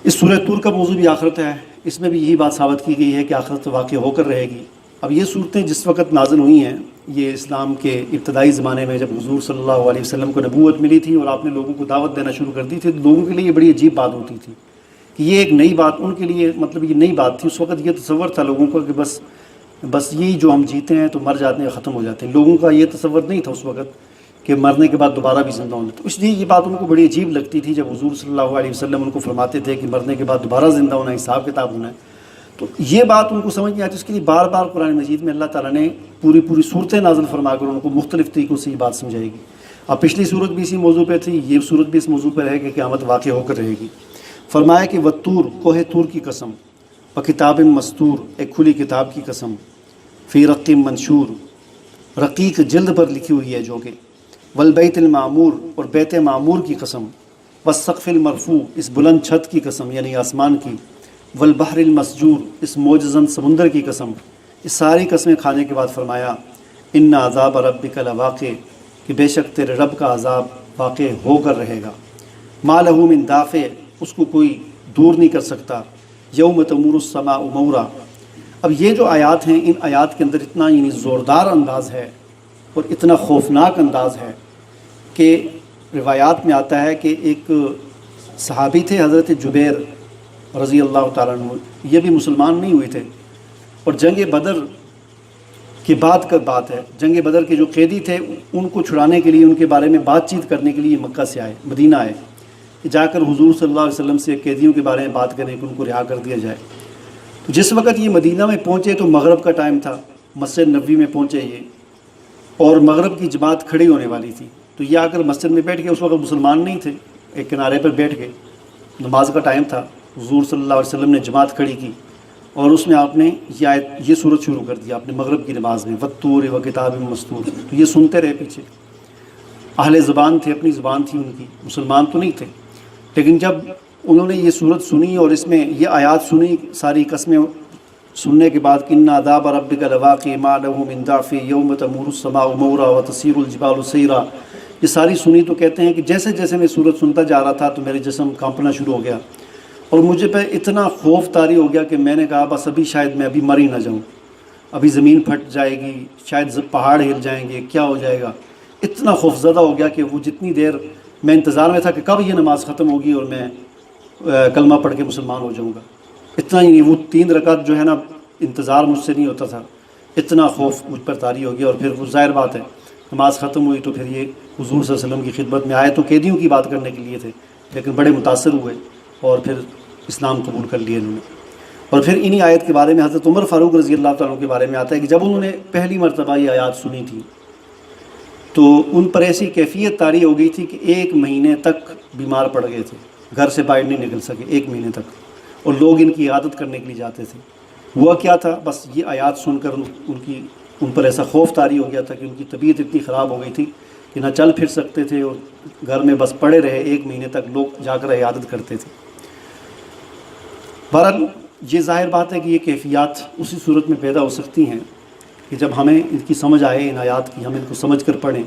اس سورہ طور کا موضوع بھی آخرت ہے، اس میں بھی یہی بات ثابت کی گئی ہے کہ آخرت واقع ہو کر رہے گی۔ اب یہ صورتیں جس وقت نازل ہوئی ہیں، یہ اسلام کے ابتدائی زمانے میں جب حضور صلی اللہ علیہ وسلم کو نبوت ملی تھی اور آپ نے لوگوں کو دعوت دینا شروع کر دی تھی، تو لوگوں کے لیے یہ بڑی عجیب بات ہوتی تھی کہ یہ ایک نئی بات ان کے لیے، مطلب یہ نئی بات تھی۔ اس وقت یہ تصور تھا لوگوں کا کہ بس یہی جو ہم جیتے ہیں تو مر جاتے ہیں، ختم ہو جاتے ہیں۔ لوگوں کا یہ تصور نہیں تھا اس وقت کہ مرنے کے بعد دوبارہ بھی زندہ ہونا، تو اس لیے یہ بات ان کو بڑی عجیب لگتی تھی جب حضور صلی اللہ علیہ وسلم ان کو فرماتے تھے کہ مرنے کے بعد دوبارہ زندہ ہونا ہے، حساب کتاب ہونا ہے۔ تو یہ بات ان کو سمجھ نہیں آتی، اس کے لیے بار بار قرآن مجید میں اللہ تعالیٰ نے پوری صورتیں نازل فرما کر ان کو مختلف طریقوں سے یہ بات سمجھائے گی۔ اب پچھلی صورت بھی اسی موضوع پہ تھی، یہ صورت بھی اس موضوع پہ رہے کہ قیامت واقع ہو کر رہے گی۔ فرمایا کہ والطور، کوہ طور کی قسم، وکتاب مستور، ایک کھلی کتاب کی قسم، فی رق منشور، رقیق جلد پر لکھی ہوئی ہے جو کہ، والبیت المعمور، اور بیت معمور کی قسم، والسقف المرفوع، اس بلند چھت کی قسم یعنی آسمان کی، والبحر المسجور، اس موجزن سمندر کی قسم۔ اس ساری قسمیں کھانے کے بعد فرمایا ان عذاب ربک لواقع، کہ بے شک تیرے رب کا عذاب واقع ہو کر رہے گا۔ ما لہ من دافع، اس کو کوئی دور نہیں کر سکتا۔ یوم تمور السماء مورا۔ اب یہ جو آیات ہیں، ان آیات کے اندر اتنا یعنی زوردار انداز ہے اور اتنا خوفناک انداز ہے کہ روایات میں آتا ہے کہ ایک صحابی تھے حضرت جبیر رضی اللہ تعالیٰ عنہ، یہ بھی مسلمان نہیں ہوئے تھے، اور جنگ بدر کی بات کا بات ہے، جنگ بدر کے جو قیدی تھے ان کو چھڑانے کے لیے، ان کے بارے میں بات چیت کرنے کے لیے مکہ سے آئے، مدینہ آئے، جا کر حضور صلی اللہ علیہ وسلم سے قیدیوں کے بارے میں بات کریں کہ ان کو رہا کر دیا جائے۔ تو جس وقت یہ مدینہ میں پہنچے تو مغرب کا ٹائم تھا، مسجد نبوی میں پہنچے یہ، اور مغرب کی جماعت کھڑی ہونے والی تھی، تو یہ آ کر مسجد میں بیٹھ گئے۔ اس وقت مسلمان نہیں تھے، ایک کنارے پر بیٹھ گئے، نماز کا ٹائم تھا، حضور صلی اللہ علیہ وسلم نے جماعت کھڑی کی اور اس میں آپ نے یہ صورت شروع کر دیا اپنے مغرب کی نماز میں، والطور وکتاب مستور۔ تو یہ سنتے رہے پیچھے، اہل زبان تھے، اپنی زبان تھی ان کی، مسلمان تو نہیں تھے، لیکن جب انہوں نے یہ صورت سنی اور اس میں یہ آیات سنی، ساری قسمیں سننے کے بعد کہ ان عذاب ربک لواقع ما لہ من دافع یوم تمور السماء مورا وتسیر الجبال سیرا، یہ ساری سنی تو کہتے ہیں کہ جیسے جیسے میں صورت سنتا جا رہا تھا تو میرے جسم کانپنا شروع ہو گیا، اور مجھے پہ اتنا خوف طاری ہو گیا کہ میں نے کہا بس ابھی شاید میں ابھی مر ہی نہ جاؤں، ابھی زمین پھٹ جائے گی، شاید پہاڑ ہل جائیں گے، کیا ہو جائے گا۔ اتنا خوف زدہ ہو گیا کہ وہ جتنی دیر میں انتظار میں تھا کہ کب یہ نماز ختم ہوگی اور میں کلمہ پڑھ کے مسلمان ہو جاؤں گا، اتنا ہی نہیں، وہ 3 رکعت جو ہے نا انتظار مجھ سے نہیں ہوتا تھا، اتنا خوف مجھ پر طاری ہو گیا۔ اور پھر وہ ظاہر بات ہے نماز ختم ہوئی تو پھر یہ حضور صلی اللہ علیہ وسلم کی خدمت میں آئے، تو قیدیوں کی بات کرنے کے لیے تھے، لیکن بڑے متاثر ہوئے اور پھر اسلام قبول کر لیے انہوں نے۔ اور پھر انہی آیت کے بارے میں حضرت عمر فاروق رضی اللہ تعالیٰ عنہ کے بارے میں آتا ہے کہ جب انہوں نے پہلی مرتبہ یہ آیات سنی تھی تو ان پر ایسی کیفیت طاری ہو گئی تھی کہ 1 مہینے تک بیمار پڑ گئے تھے، گھر سے باہر نہیں نکل سکے 1 مہینے تک، اور لوگ ان کی عیادت کرنے کے لیے جاتے تھے۔ ہوا کیا تھا، بس یہ آیات سن کر ان پر ایسا خوف طاری ہو گیا تھا کہ ان کی طبیعت اتنی خراب ہو گئی تھی کہ نہ چل پھر سکتے تھے، اور گھر میں بس پڑے رہے 1 مہینے تک، لوگ جا کر عیادت کرتے تھے۔ بہرحال یہ ظاہر بات ہے کہ یہ کیفیات اسی صورت میں پیدا ہو سکتی ہیں کہ جب ہمیں ان کی سمجھ آئے، ان آیات کی، ہم ان کو سمجھ کر پڑھیں